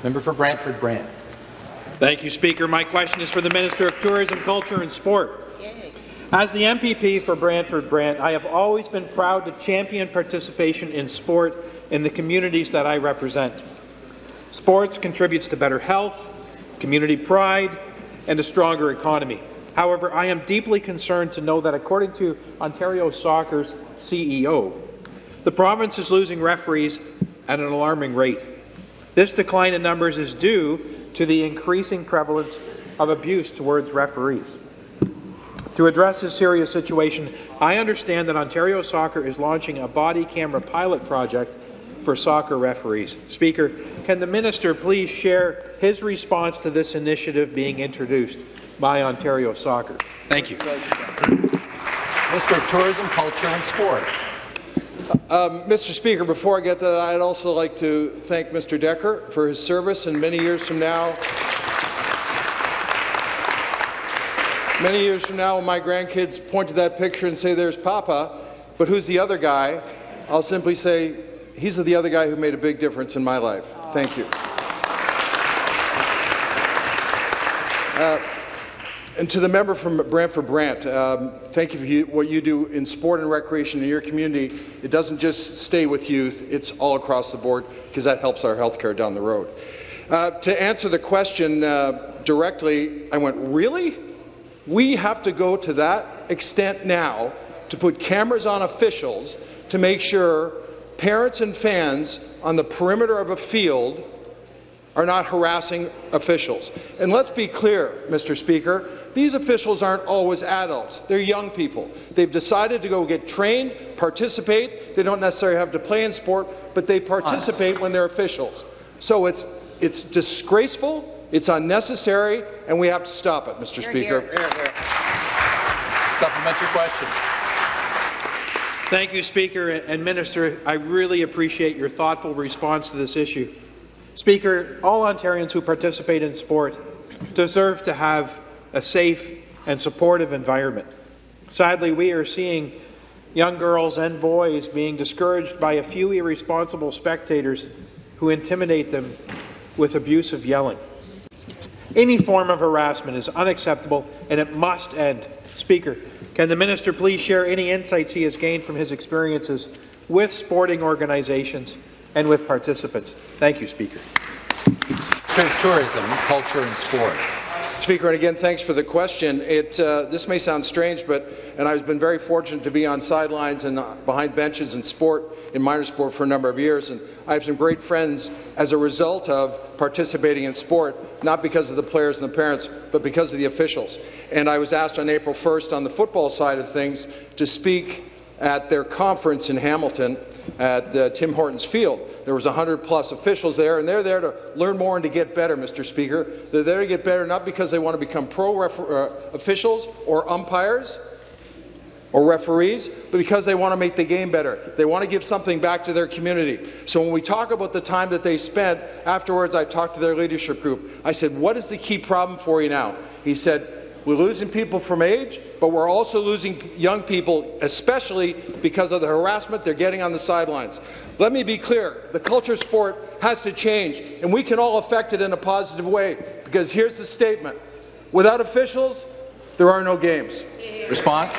Member for Brantford-Brant. Thank you, Speaker. My question is for the Minister of Tourism, Culture and Sport. As the MPP for Brantford-Brant, I have always been proud to champion participation in sport in the communities that I represent. Sports contributes to better health, community pride, and a stronger economy. However, I am deeply concerned to know that according to Ontario Soccer's CEO, the province is losing referees at an alarming rate. This decline in numbers is due to the increasing prevalence of abuse towards referees. To address this serious situation, I understand that Ontario Soccer is launching a body camera pilot project for soccer referees. Speaker, can the Minister please share his response to this initiative being introduced by Ontario Soccer? Thank you. Minister of Tourism, Culture and Sport. Mr. Speaker, before I get to that, I'd also like to thank Mr. Decker for his service, and many years from now, when my grandkids point to that picture and say, "There's Papa, but who's the other guy?" I'll simply say, he's the other guy who made a big difference in my life. Thank you. And to the member from Brantford-Brant, thank you for what you do in sport and recreation in your community. It doesn't just stay with youth, it's all across the board, because that helps our health care down the road. To answer the question directly, I went, really? We have to go to that extent now to put cameras on officials to make sure parents and fans on the perimeter of a field are not harassing officials. And let's be clear, Mr. Speaker, these officials aren't always adults. They're young people. They've decided to go get trained, participate. They don't necessarily have to play in sport, but they participate when they're officials. So it's disgraceful, it's unnecessary, and we have to stop it, Mr. Speaker. Supplementary question. Thank you, Speaker. And Minister, I really appreciate your thoughtful response to this issue. Speaker, all Ontarians who participate in sport deserve to have a safe and supportive environment. Sadly, we are seeing young girls and boys being discouraged by a few irresponsible spectators who intimidate them with abusive yelling. Any form of harassment is unacceptable and it must end. Speaker, can the Minister please share any insights he has gained from his experiences with sporting organizations and with participants? Thank you, Speaker. Minister of Tourism, Culture and Sport. Speaker, and again, thanks for the question. This may sound strange, and I've been very fortunate to be on sidelines and behind benches in sport, in minor sport, for a number of years, and I have some great friends as a result of participating in sport, not because of the players and the parents, but because of the officials. And I was asked on April 1st on the football side of things to speak at their conference in Hamilton at Tim Hortons Field. There was 100+ officials there, and they're there to learn more and to get better, Mr. Speaker. They're there to get better not because they want to become officials or umpires or referees, but because they want to make the game better. They want to give something back to their community. So when we talk about the time that they spent, afterwards I talked to their leadership group. I said, what is the key problem for you now? He said, we're losing people from age, but we're also losing young people, especially because of the harassment they're getting on the sidelines. Let me be clear, the culture of sport has to change, and we can all affect it in a positive way, because here's the statement. Without officials, there are no games. Response?